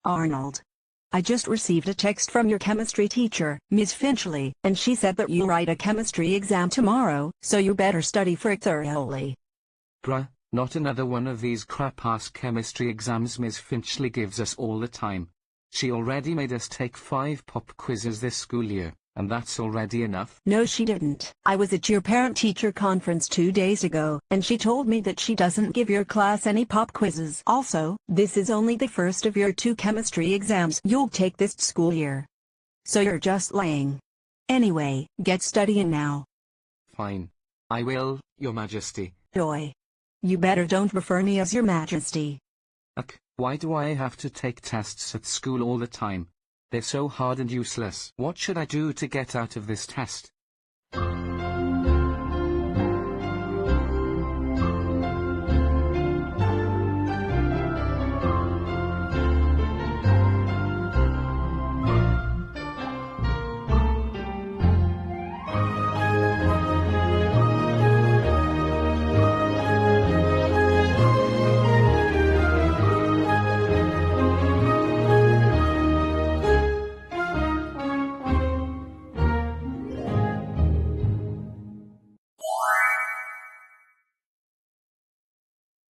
Arnold. I just received a text from your chemistry teacher, Ms. Finchley, and she said that you'll write a chemistry exam tomorrow, so you better study for it thoroughly. Bruh, not another one of these crap-ass chemistry exams Ms. Finchley gives us all the time. She already made us take 5 pop quizzes this school year, and that's already enough. No, she didn't. I was at your parent-teacher conference 2 days ago, and she told me that she doesn't give your class any pop quizzes. Also, this is only the first of your 2 chemistry exams you'll take this school year. So you're just lying. Anyway, get studying now. Fine. I will, Your Majesty. Joy. You better don't refer me as your Majesty. Ugh, why do I have to take tests at school all the time? They're so hard and useless. What should I do to get out of this test?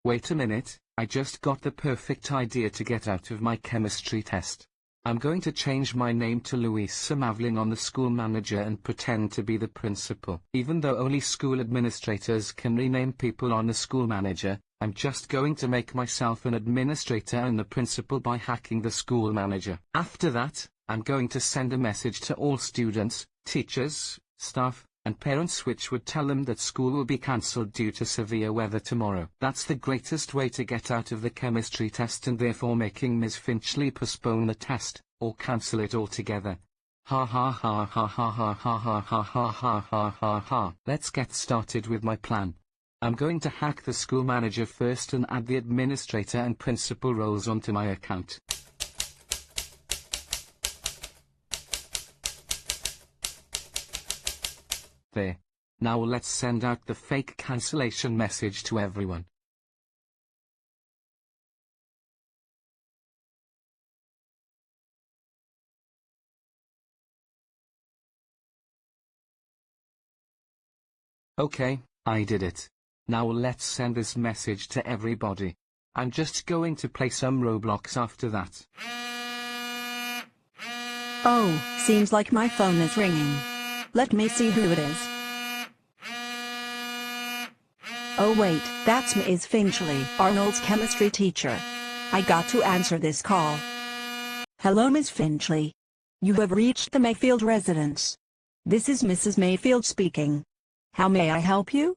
Wait a minute, I just got the perfect idea to get out of my chemistry test. I'm going to change my name to Louisa Mavling on the school manager and pretend to be the principal. Even though only school administrators can rename people on the school manager, I'm just going to make myself an administrator and the principal by hacking the school manager. After that, I'm going to send a message to all students, teachers, staff, and parents which would tell them that school will be cancelled due to severe weather tomorrow. That's the greatest way to get out of the chemistry test and therefore making Ms. Finchley postpone the test, or cancel it altogether. Ha ha ha ha ha ha ha ha ha ha ha ha ha ha. Let's get started with my plan. I'm going to hack the school manager first and add the administrator and principal roles onto my account. There. Now let's send out the fake cancellation message to everyone. Okay, I did it. Now let's send this message to everybody. I'm just going to play some Roblox after that. Oh, seems like my phone is ringing. Let me see who it is. Oh wait, that's Ms. Finchley, Arnold's chemistry teacher. I got to answer this call. Hello Ms. Finchley. You have reached the Mayfield residence. This is Mrs. Mayfield speaking. How may I help you?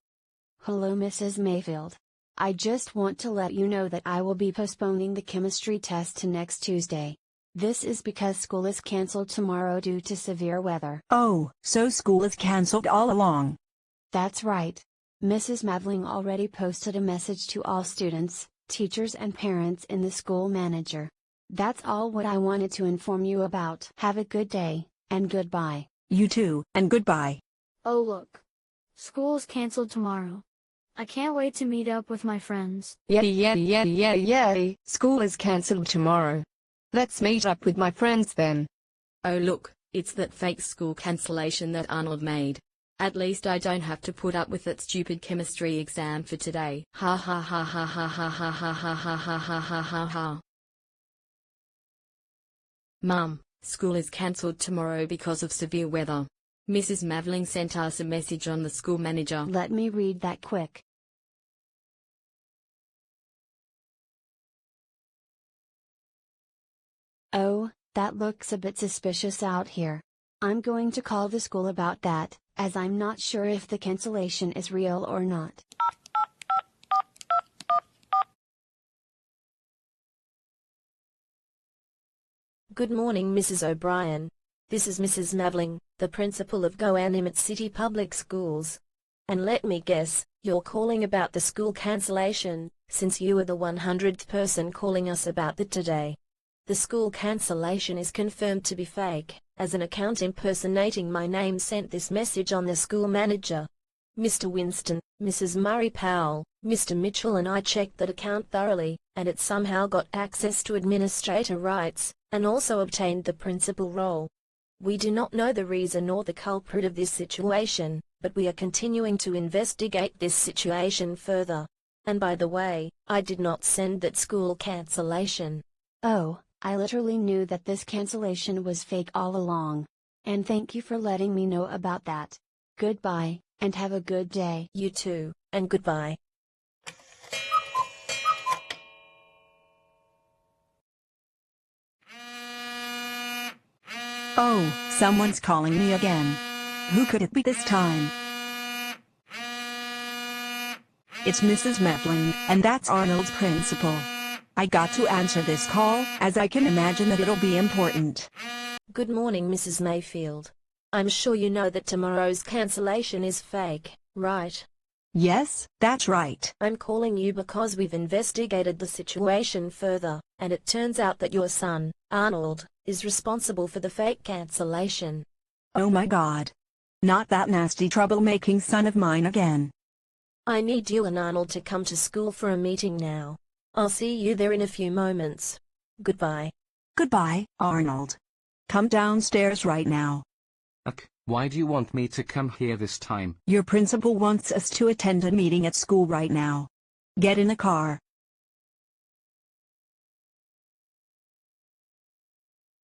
Hello Mrs. Mayfield. I just want to let you know that I will be postponing the chemistry test to next Tuesday. This is because school is cancelled tomorrow due to severe weather. Oh, so school is cancelled all along. That's right. Mrs. Mavling already posted a message to all students, teachers and parents in the school manager. That's all what I wanted to inform you about. Have a good day, and goodbye. You too, and goodbye. Oh look. School's cancelled tomorrow. I can't wait to meet up with my friends. Yay. School is cancelled tomorrow. Let's meet up with my friends then. Oh look, it's that fake school cancellation that Arnold made. At least I don't have to put up with that stupid chemistry exam for today. Ha ha ha ha ha ha ha ha ha ha ha ha ha ha ha. Mum, school is cancelled tomorrow because of severe weather. Mrs. Mavling sent us a message on the school manager. Let me read that quick. Oh, that looks a bit suspicious out here. I'm going to call the school about that, as I'm not sure if the cancellation is real or not. Good morning, Mrs. O'Brien. This is Mrs. Mavling, the principal of Goanimate City Public Schools. And let me guess, you're calling about the school cancellation, since you were the 100th person calling us about it today. The school cancellation is confirmed to be fake, as an account impersonating my name sent this message on the school manager. Mr. Winston, Mrs. Murray Powell, Mr. Mitchell and I checked that account thoroughly, and it somehow got access to administrator rights, and also obtained the principal role. We do not know the reason or the culprit of this situation, but we are continuing to investigate this situation further. And by the way, I did not send that school cancellation. Oh, I literally knew that this cancellation was fake all along. And thank you for letting me know about that. Goodbye, and have a good day. You too, and goodbye. Oh, someone's calling me again. Who could it be this time? It's Mrs. Mevling, and that's Arnold's principal. I got to answer this call, as I can imagine that it'll be important. Good morning, Mrs. Mayfield. I'm sure you know that tomorrow's cancellation is fake, right? Yes, that's right. I'm calling you because we've investigated the situation further, and it turns out that your son, Arnold, is responsible for the fake cancellation. Oh my God. Not that nasty troublemaking son of mine again. I need you and Arnold to come to school for a meeting now. I'll see you there in a few moments. Goodbye. Goodbye, Arnold. Come downstairs right now. Why do you want me to come here this time? Your principal wants us to attend a meeting at school right now. Get in the car.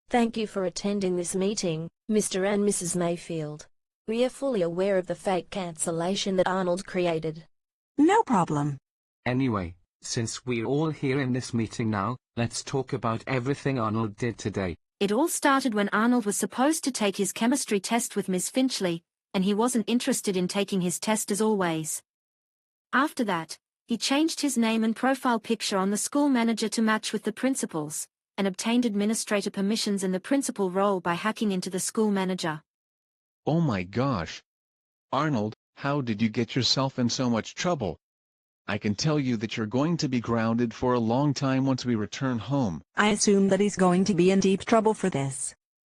Thank you for attending this meeting, Mr. and Mrs. Mayfield. We are fully aware of the fake cancellation that Arnold created. No problem. Anyway, since we're all here in this meeting now, let's talk about everything Arnold did today. It all started when Arnold was supposed to take his chemistry test with Miss Finchley, and he wasn't interested in taking his test as always. After that, he changed his name and profile picture on the school manager to match with the principal's, and obtained administrator permissions in the principal role by hacking into the school manager. Oh my gosh. Arnold, how did you get yourself in so much trouble? I can tell you that you're going to be grounded for a long time once we return home. I assume that he's going to be in deep trouble for this.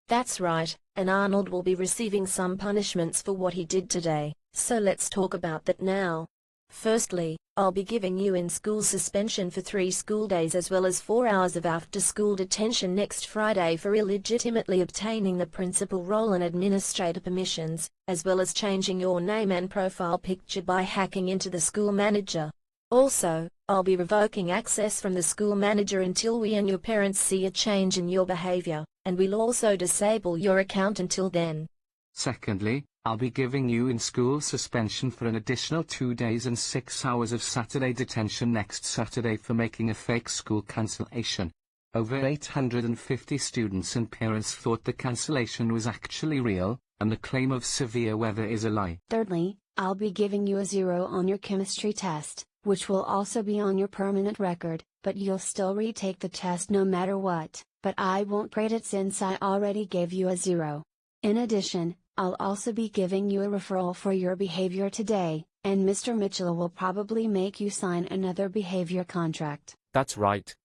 That's right, and Arnold will be receiving some punishments for what he did today, so let's talk about that now. Firstly, I'll be giving you in-school suspension for 3 school days as well as 4 hours of after-school detention next Friday for illegitimately obtaining the principal role and administrator permissions, as well as changing your name and profile picture by hacking into the school manager. Also, I'll be revoking access from the school manager until we and your parents see a change in your behavior, and we'll also disable your account until then. Secondly, I'll be giving you in-school suspension for an additional 2 days and 6 hours of Saturday detention next Saturday for making a fake school cancellation. Over 850 students and parents thought the cancellation was actually real, and the claim of severe weather is a lie. Thirdly, I'll be giving you a 0 on your chemistry test, which will also be on your permanent record, but you'll still retake the test no matter what, but I won't grade it since I already gave you a 0. In addition, I'll also be giving you a referral for your behavior today, and Mr. Mitchell will probably make you sign another behavior contract. That's right.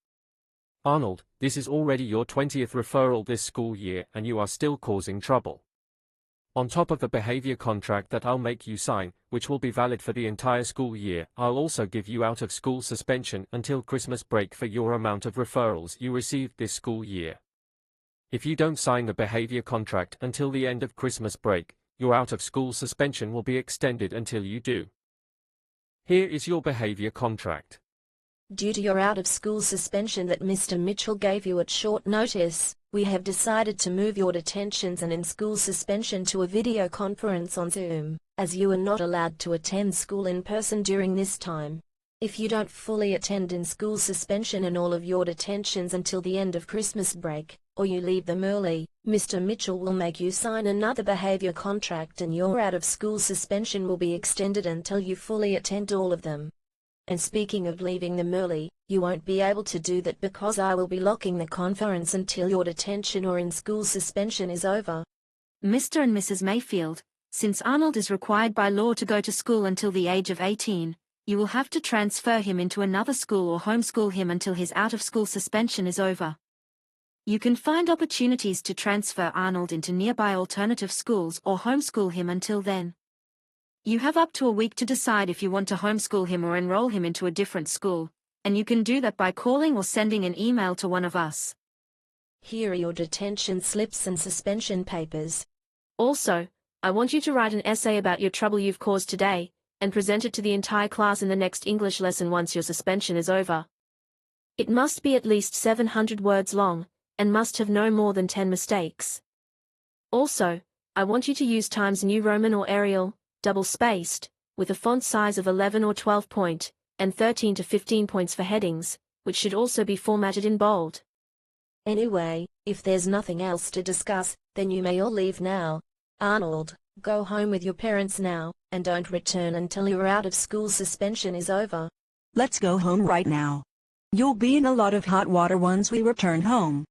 Arnold, this is already your 20th referral this school year and you are still causing trouble. On top of the behavior contract that I'll make you sign, which will be valid for the entire school year, I'll also give you out-of-school suspension until Christmas break for your amount of referrals you received this school year. If you don't sign the behavior contract until the end of Christmas break, your out-of-school suspension will be extended until you do. Here is your behavior contract. Due to your out-of-school suspension that Mr. Mitchell gave you at short notice, we have decided to move your detentions and in-school suspension to a video conference on Zoom, as you are not allowed to attend school in person during this time. If you don't fully attend in-school suspension and all of your detentions until the end of Christmas break, or you leave them early, Mr. Mitchell will make you sign another behavior contract and your out-of-school suspension will be extended until you fully attend all of them. And speaking of leaving them early, you won't be able to do that because I will be locking the conference until your detention or in-school suspension is over. Mr. and Mrs. Mayfield, since Arnold is required by law to go to school until the age of 18, you will have to transfer him into another school or homeschool him until his out-of-school suspension is over. You can find opportunities to transfer Arnold into nearby alternative schools or homeschool him until then. You have up to a week to decide if you want to homeschool him or enroll him into a different school, and you can do that by calling or sending an email to one of us. Here are your detention slips and suspension papers. Also, I want you to write an essay about your trouble you've caused today, and present it to the entire class in the next English lesson once your suspension is over. It must be at least 700 words long, and must have no more than 10 mistakes. Also, I want you to use Times New Roman or Arial, double-spaced, with a font size of 11 or 12 point, and 13 to 15 points for headings, which should also be formatted in bold. Anyway, if there's nothing else to discuss, then you may all leave now. Arnold, go home with your parents now, and don't return until your out-of-school suspension is over. Let's go home right now. You'll be in a lot of hot water once we return home.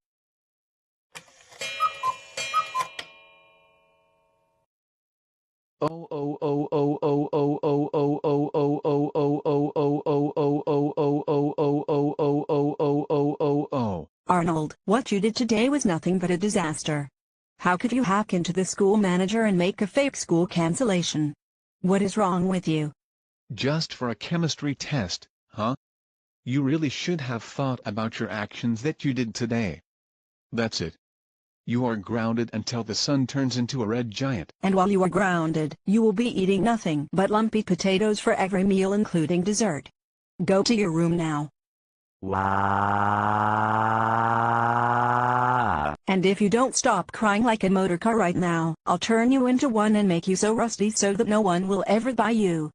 Arnold, what you did today was nothing but a disaster. How could you hack into the school manager and make a fake school cancellation? What is wrong with you? Just for a chemistry test, huh? You really should have thought about your actions that you did today. That's it. You are grounded until the sun turns into a red giant. And while you are grounded, you will be eating nothing but lumpy potatoes for every meal including dessert. Go to your room now. Wow. And if you don't stop crying like a motor car right now, I'll turn you into one and make you so rusty so that no one will ever buy you.